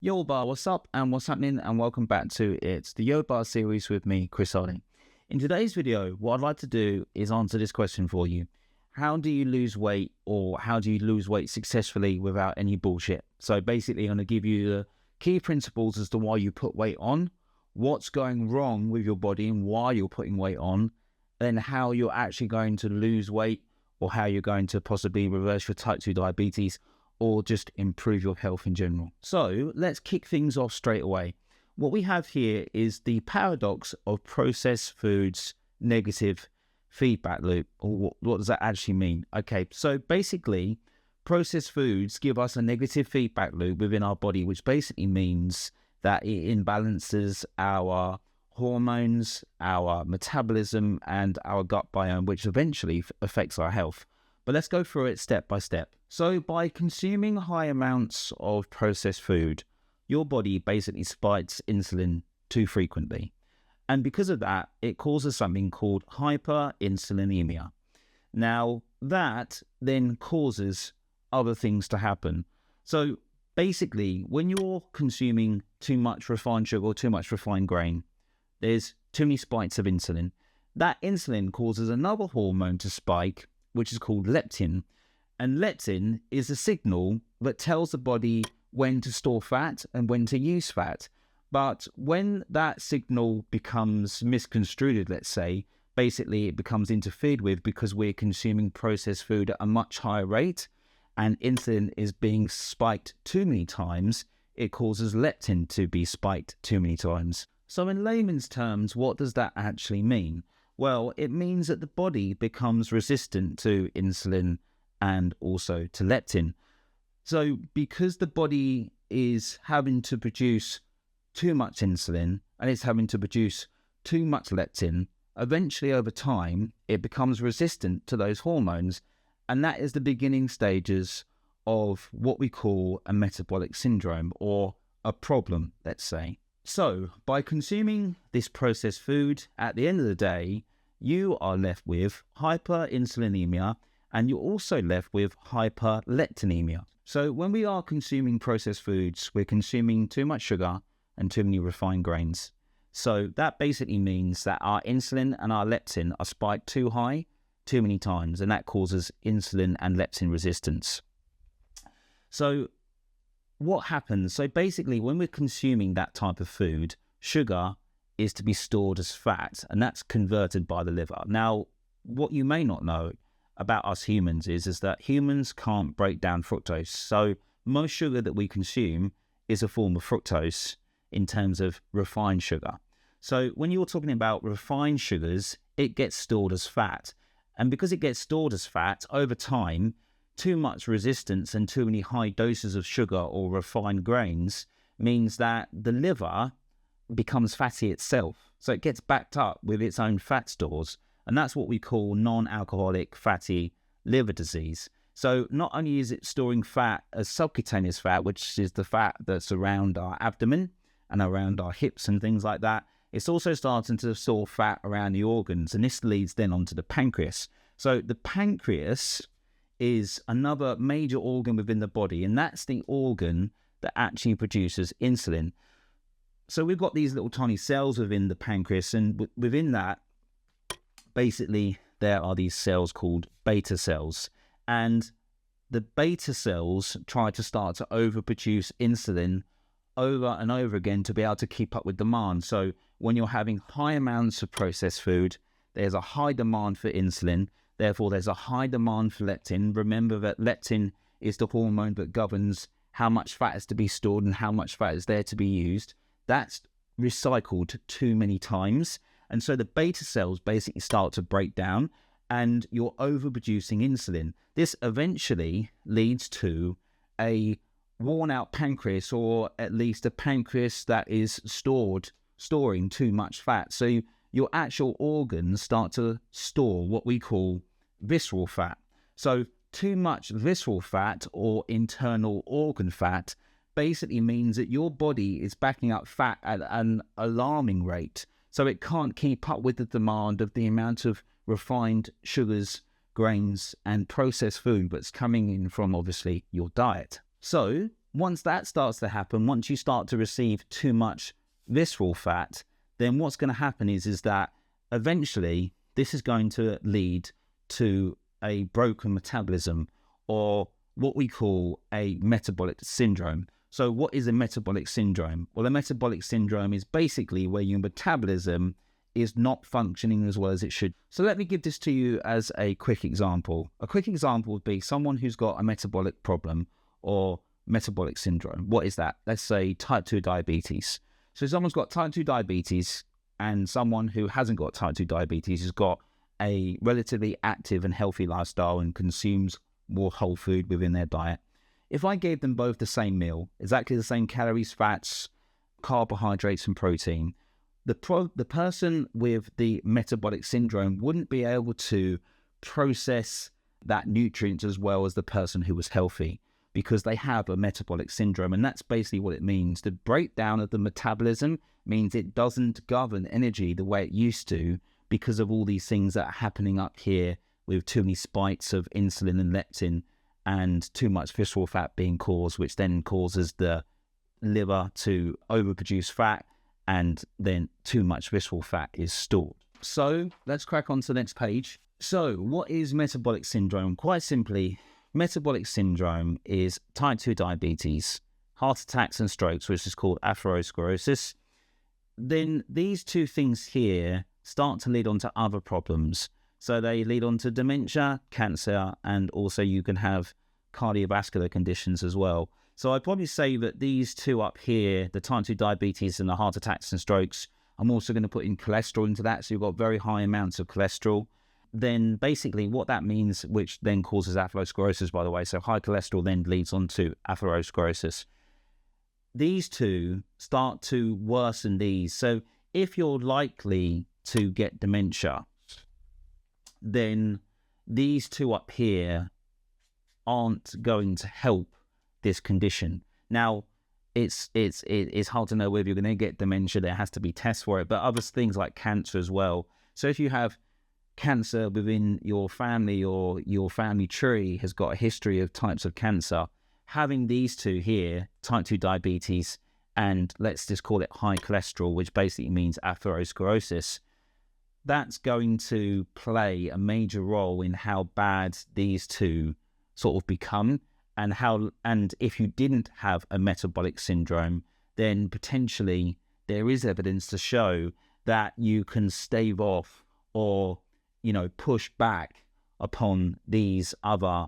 Yo bar, what's up and what's happening, and welcome back to It's the Yo Bar series with me, Chris Harding. In today's video, what I'd like to do is answer this question for you. How do you lose weight, or how do you lose weight successfully without any bullshit? So basically, I'm going to give you the key principles as to why you put weight on, what's going wrong with your body and why you're putting weight on, then how you're actually going to lose weight, or how you're going to possibly reverse your type 2 diabetes, or just improve your health in general. So let's kick things off straight away. What we have here is the paradox of processed foods negative feedback loop. Or what does that actually mean? Okay, so basically, processed foods give us a negative feedback loop within our body, which basically means that it imbalances our hormones, our metabolism, and our gut biome, which eventually affects our health. But let's go through it step by step. So by consuming high amounts of processed food, your body basically spikes insulin too frequently. And because of that, it causes something called hyperinsulinemia. Now, that then causes other things to happen. So basically, when you're consuming too much refined sugar or too much refined grain, there's too many spikes of insulin. That insulin causes another hormone to spike, which is called leptin. And leptin is a signal that tells the body when to store fat and when to use fat. But when that signal becomes misconstrued, let's say, basically it becomes interfered with because we're consuming processed food at a much higher rate and insulin is being spiked too many times, it causes leptin to be spiked too many times. So in layman's terms, what does that actually mean? Well, it means that the body becomes resistant to insulin and also to leptin. So because the body is having to produce too much insulin and it's having to produce too much leptin, eventually over time, it becomes resistant to those hormones. And that is the beginning stages of what we call a metabolic syndrome, or a problem, let's say. So by consuming this processed food, at the end of the day, you are left with hyperinsulinemia, and you're also left with hyperleptinemia. So when we are consuming processed foods, we're consuming too much sugar and too many refined grains. So that basically means that our insulin and our leptin are spiked too high, too many times, and that causes insulin and leptin resistance. So what happens? So basically, when we're consuming that type of food, sugar is to be stored as fat, and that's converted by the liver. Now, what you may not know about us humans is that humans can't break down fructose. So most sugar that we consume is a form of fructose in terms of refined sugar. So when you're talking about refined sugars, it gets stored as fat. And because it gets stored as fat, over time, too much resistance and too many high doses of sugar or refined grains means that the liver becomes fatty itself. So it gets backed up with its own fat stores. And that's what we call non-alcoholic fatty liver disease. So not only is it storing fat as subcutaneous fat, which is the fat that's around our abdomen and around our hips and things like that, it's also starting to store fat around the organs. And this leads then onto the pancreas. So the pancreas is another major organ within the body, and that's the organ that actually produces insulin. So we've got these little tiny cells within the pancreas, and within that, basically, there are these cells called beta cells. And the beta cells try to start to overproduce insulin over and over again to be able to keep up with demand. So when you're having high amounts of processed food, there's a high demand for insulin. Therefore, there's a high demand for leptin. Remember that leptin is the hormone that governs how much fat is to be stored and how much fat is there to be used. That's recycled too many times. And so the beta cells basically start to break down and you're overproducing insulin. This eventually leads to a worn out pancreas, or at least a pancreas that is storing too much fat. So your actual organs start to store what we call visceral fat. So too much visceral fat, or internal organ fat, basically means that your body is backing up fat at an alarming rate. So it can't keep up with the demand of the amount of refined sugars, grains, and processed food that's coming in from, obviously, your diet. So once that starts to happen, once you start to receive too much visceral fat, then what's going to happen is that eventually this is going to lead to a broken metabolism, or what we call a metabolic syndrome. So what is a metabolic syndrome? Well, a metabolic syndrome is basically where your metabolism is not functioning as well as it should. So let me give this to you as a quick example. A quick example would be someone who's got a metabolic problem or metabolic syndrome. What is that? Let's say type 2 diabetes. So someone's got type 2 diabetes, and someone who hasn't got type 2 diabetes has got a relatively active and healthy lifestyle and consumes more whole food within their diet. If I gave them both the same meal, exactly the same calories, fats, carbohydrates and protein, the person with the metabolic syndrome wouldn't be able to process that nutrient as well as the person who was healthy, because they have a metabolic syndrome. And that's basically what it means. The breakdown of the metabolism means it doesn't govern energy the way it used to, because of all these things that are happening up here with too many spikes of insulin and leptin and too much visceral fat being caused, which then causes the liver to overproduce fat, and then too much visceral fat is stored. So let's crack on to the next page. So what is metabolic syndrome? Quite simply, metabolic syndrome is type 2 diabetes, heart attacks and strokes, which is called atherosclerosis. Then these two things here start to lead on to other problems. So they lead on to dementia, cancer, and also you can have cardiovascular conditions as well. So I'd probably say that these two up here, the type 2 diabetes and the heart attacks and strokes, I'm also going to put in cholesterol into that. So you've got very high amounts of cholesterol. Then basically what that means, which then causes atherosclerosis, by the way. So high cholesterol then leads on to atherosclerosis. These two start to worsen these. So if you're likely to get dementia, then these two up here aren't going to help this condition. Now, it's hard to know whether you're going to get dementia. There has to be tests for it, but other things like cancer as well. So if you have cancer within your family, or your family tree has got a history of types of cancer, having these two here, type 2 diabetes, and let's just call it high cholesterol, which basically means atherosclerosis, that's going to play a major role in how bad these two sort of become. And if you didn't have a metabolic syndrome, then potentially there is evidence to show that you can stave off or, push back upon these other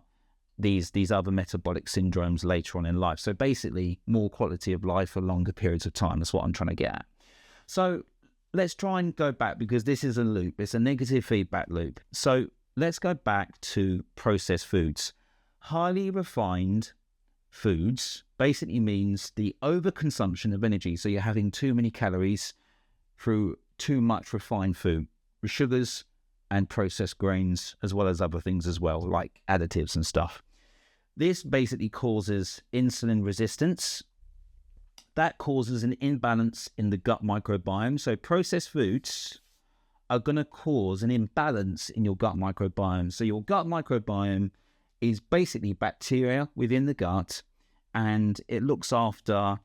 metabolic syndromes later on in life. So basically more quality of life for longer periods of time. That's what I'm trying to get at. So let's try and go back, because this is a loop. It's a negative feedback loop. So let's go back to processed foods. Highly refined foods basically means the overconsumption of energy. So you're having too many calories through too much refined food, with sugars and processed grains, as well as other things as well, like additives and stuff. This basically causes insulin resistance. That causes an imbalance in the gut microbiome. So processed foods are going to cause an imbalance in your gut microbiome. So your gut microbiome is basically bacteria within the gut, and it looks after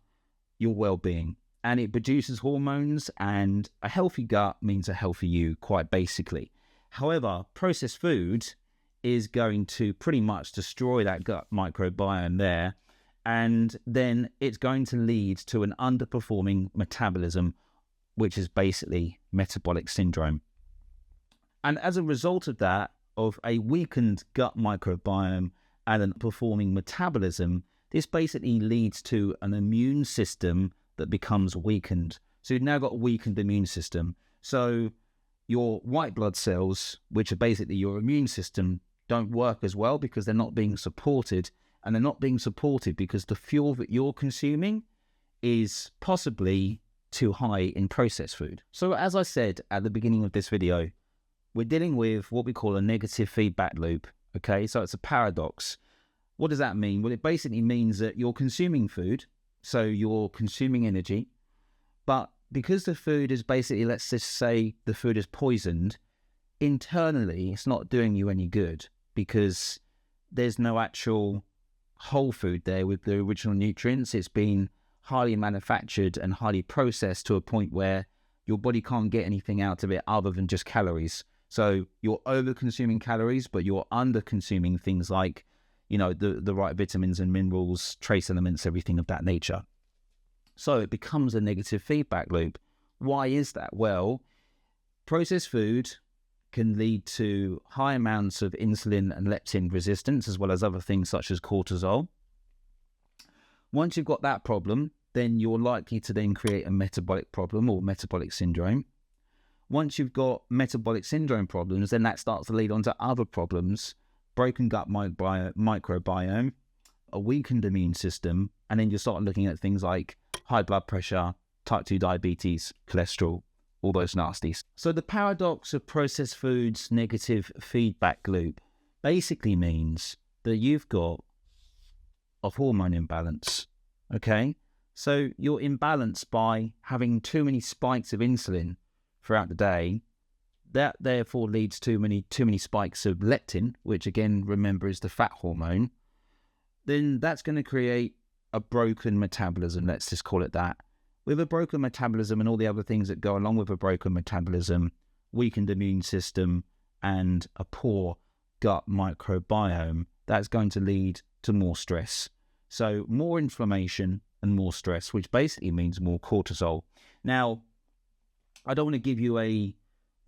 your well-being, and it produces hormones, and a healthy gut means a healthy you, quite basically. However, processed food is going to pretty much destroy that gut microbiome there, and then it's going to lead to an underperforming metabolism, which is basically metabolic syndrome. And as a result of that, of a weakened gut microbiome and an performing metabolism, this basically leads to an immune system that becomes weakened. So you've now got a weakened immune system. So your white blood cells, which are basically your immune system, don't work as well because they're not being supported. And they're not being supported because the fuel that you're consuming is possibly too high in processed food. So as I said at the beginning of this video, we're dealing with what we call a negative feedback loop, okay? So it's a paradox. What does that mean? Well, it basically means that you're consuming food, so you're consuming energy, but because the food is basically, let's just say the food is poisoned, internally it's not doing you any good, because there's no actual whole food there with the original nutrients. It's been highly manufactured and highly processed to a point where your body can't get anything out of it other than just calories. So you're over consuming calories, but you're under consuming things like, the right vitamins and minerals, trace elements, everything of that nature. So it becomes a negative feedback loop. Why is that? Well, processed food can lead to high amounts of insulin and leptin resistance, as well as other things such as cortisol. Once you've got that problem, then you're likely to then create a metabolic problem or metabolic syndrome. Once you've got metabolic syndrome problems, then that starts to lead on to other problems: broken gut microbiome, a weakened immune system, and then you start looking at things like high blood pressure, type 2 diabetes, cholesterol, all those nasties. So the paradox of processed foods' negative feedback loop basically means that you've got a hormone imbalance, okay? So you're imbalanced by having too many spikes of insulin throughout the day. That therefore leads to too many spikes of leptin, which again, remember, is the fat hormone. Then that's going to create a broken metabolism, let's just call it that. With a broken metabolism and all the other things that go along with a broken metabolism, weakened immune system, and a poor gut microbiome, that's going to lead to more stress. So more inflammation and more stress, which basically means more cortisol. Now, I don't want to give you a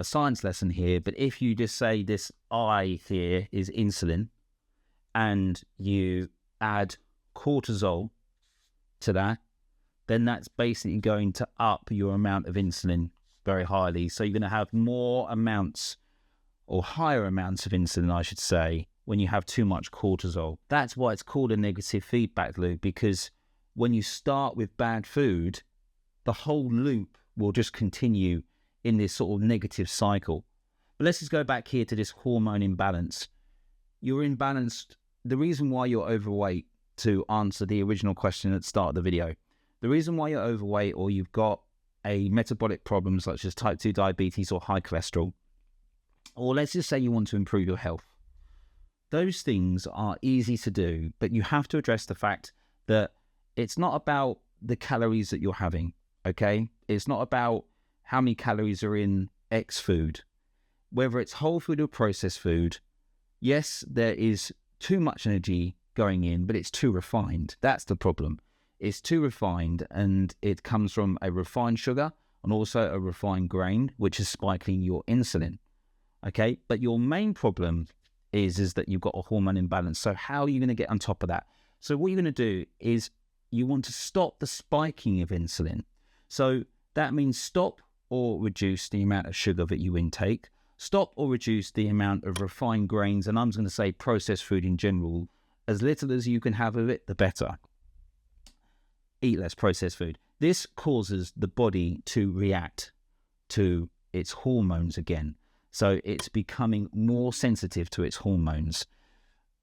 science lesson here, but if you just say this I here is insulin, and you add cortisol to that, then that's basically going to up your amount of insulin very highly. So you're going to have more amounts, or higher amounts of insulin, I should say, when you have too much cortisol. That's why it's called a negative feedback loop, because when you start with bad food, the whole loop will just continue in this sort of negative cycle. But let's just go back here to this hormone imbalance. You're imbalanced. The reason why you're overweight, to answer the original question at the start of the video, the reason why you're overweight or you've got a metabolic problem such as type 2 diabetes or high cholesterol, or let's just say you want to improve your health, those things are easy to do, but you have to address the fact that it's not about the calories that you're having, okay? It's not about how many calories are in X food. Whether it's whole food or processed food, yes, there is too much energy going in, but it's too refined. That's the problem. It's too refined, and it comes from a refined sugar and also a refined grain, which is spiking your insulin, okay? But your main problem is that you've got a hormone imbalance. So how are you going to get on top of that? So what you're going to do is you want to stop the spiking of insulin. So that means stop or reduce the amount of sugar that you intake, stop or reduce the amount of refined grains, and I'm just going to say processed food in general. As little as you can have of it, the better. Eat less processed food. This causes the body to react to its hormones again. So it's becoming more sensitive to its hormones.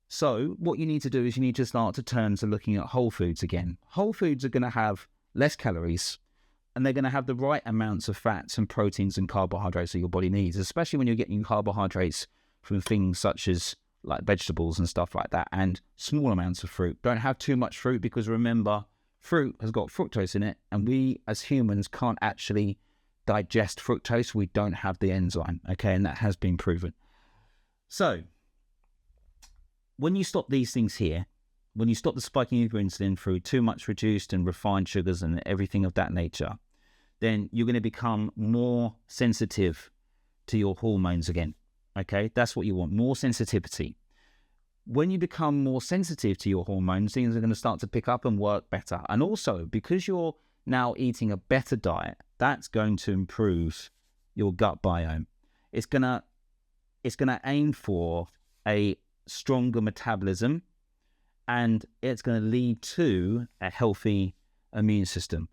So what you need to do is you need to start to turn to looking at whole foods again. Whole foods are going to have less calories, and they're going to have the right amounts of fats and proteins and carbohydrates that your body needs, especially when you're getting carbohydrates from things such as like vegetables and stuff like that, and small amounts of fruit. Don't have too much fruit, because remember, fruit has got fructose in it, and we as humans can't actually digest fructose. We don't have the enzyme, okay, and that has been proven. So when you stop these things here, when you stop the spiking of your insulin through too much reduced and refined sugars and everything of that nature, then you're going to become more sensitive to your hormones again. Okay, that's what you want, more sensitivity. When you become more sensitive to your hormones, things are going to start to pick up and work better. And also, because you're now eating a better diet, that's going to improve your gut biome. It's gonna aim for a stronger metabolism, and it's going to lead to a healthy immune system.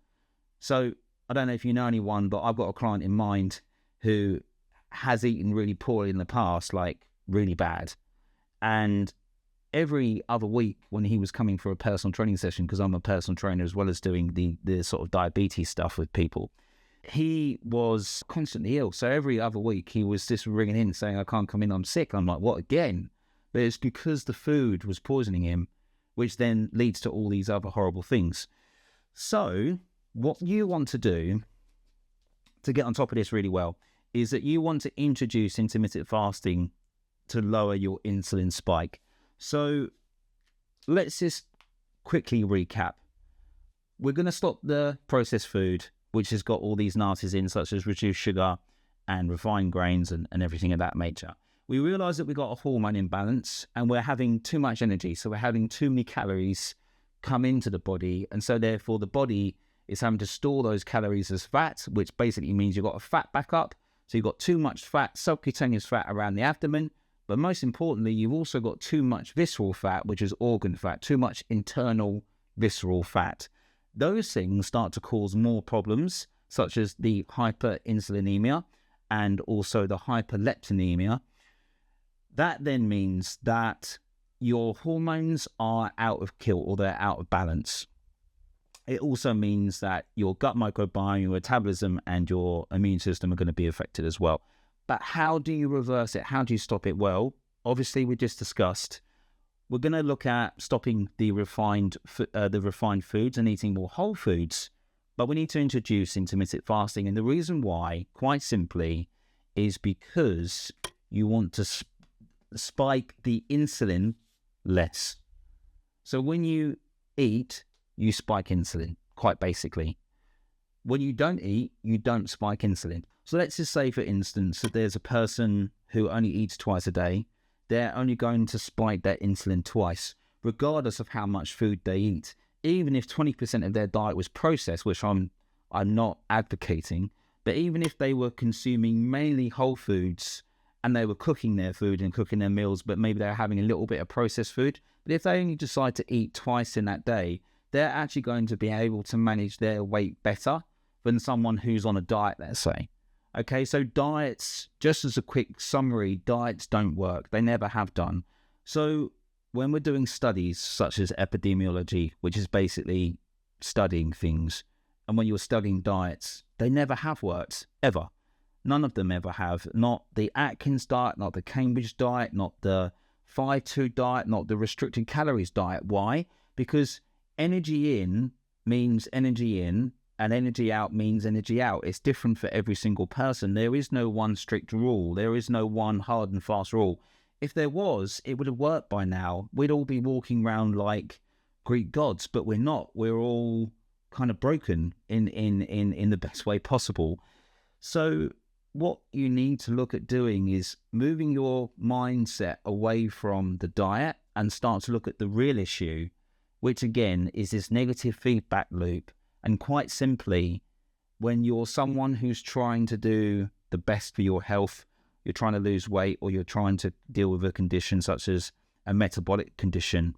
So I don't know if you know anyone, but I've got a client in mind who has eaten really poorly in the past, like really bad. And every other week when he was coming for a personal training session, because I'm a personal trainer as well as doing the sort of diabetes stuff with people, he was constantly ill. So every other week he was just ringing in saying, I can't come in, I'm sick. I'm like, what, again? But it's because the food was poisoning him, which then leads to all these other horrible things. So what you want to do to get on top of this really well is that you want to introduce intermittent fasting to lower your insulin spike. So let's just quickly recap. We're going to stop the processed food, which has got all these nasties in, such as reduced sugar and refined grains and everything of that nature. We realize that we've got a hormone imbalance and we're having too much energy. So we're having too many calories come into the body. And so therefore the body is having to store those calories as fat, which basically means you've got a fat backup. So you've got too much fat, subcutaneous fat around the abdomen. But most importantly, you've also got too much visceral fat, which is organ fat, too much internal visceral fat. Those things start to cause more problems, such as the hyperinsulinemia and also the hyperleptinemia. That then means that your hormones are out of kilt, or they're out of balance. It also means that your gut microbiome, your metabolism, and your immune system are going to be affected as well. But how do you reverse it? How do you stop it? Well, obviously, we just discussed. We're going to look at stopping the refined foods and eating more whole foods. But we need to introduce intermittent fasting. And the reason why, quite simply, is because you want to spike the insulin less. So when you eat, you spike insulin, quite basically. When you don't eat, you don't spike insulin. So let's just say, for instance, that there's a person who only eats twice a day. They're only going to spike their insulin twice, regardless of how much food they eat. Even if 20% of their diet was processed, which I'm not advocating, but even if they were consuming mainly whole foods and they were cooking their food and cooking their meals, but maybe they're having a little bit of processed food, but if they only decide to eat twice in that day, they're actually going to be able to manage their weight better than someone who's on a diet, let's say. Okay, so diets, just as a quick summary, diets don't work. They never have done. So when we're doing studies such as epidemiology, which is basically studying things, and when you're studying diets, they never have worked, ever. None of them ever have. Not the Atkins diet, not the Cambridge diet, not the 5-2 diet, not the restricted calories diet. Why? Because energy in means energy in, and energy out means energy out. It's different for every single person. There is no one strict rule. There is no one hard and fast rule. If there was, it would have worked by now. We'd all be walking around like Greek gods, but we're not. We're all kind of broken in the best way possible. So what you need to look at doing is moving your mindset away from the diet and start to look at the real issue, which again is this negative feedback loop. And quite simply, when you're someone who's trying to do the best for your health, you're trying to lose weight, or you're trying to deal with a condition such as a metabolic condition,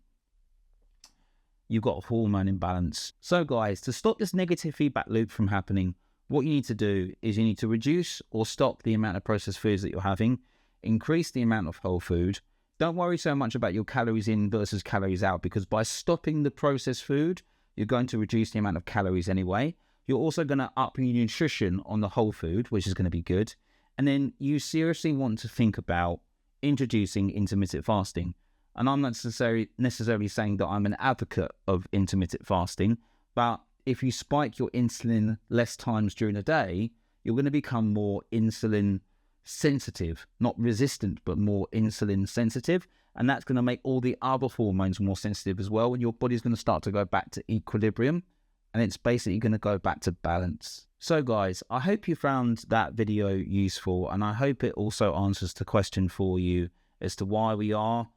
you've got a hormone imbalance. So guys, to stop this negative feedback loop from happening, what you need to do is you need to reduce or stop the amount of processed foods that you're having, increase the amount of whole food. Don't worry so much about your calories in versus calories out, because by stopping the processed food, you're going to reduce the amount of calories anyway. You're also going to up your nutrition on the whole food, which is going to be good. And then you seriously want to think about introducing intermittent fasting. And I'm not necessarily saying that I'm an advocate of intermittent fasting, but if you spike your insulin less times during the day, you're going to become more insulin sensitive, not resistant, but more insulin sensitive. And that's going to make all the other hormones more sensitive as well. And your body's going to start to go back to equilibrium. And it's basically going to go back to balance. So guys, I hope you found that video useful. And I hope it also answers the question for you as to why we are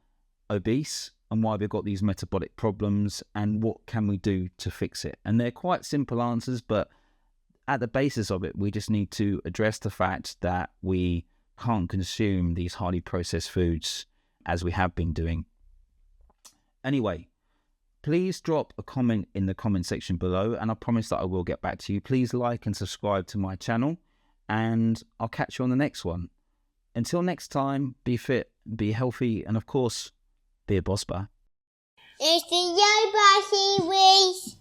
obese and why we've got these metabolic problems and what can we do to fix it. And they're quite simple answers, but at the basis of it, we just need to address the fact that we can't consume these highly processed foods as we have been doing. Anyway, please drop a comment in the comment section below, and I promise that I will get back to you. Please like and subscribe to my channel, and I'll catch you on the next one. Until next time, be fit, be healthy, and of course, be a boss bar. It's the Yo Bar series.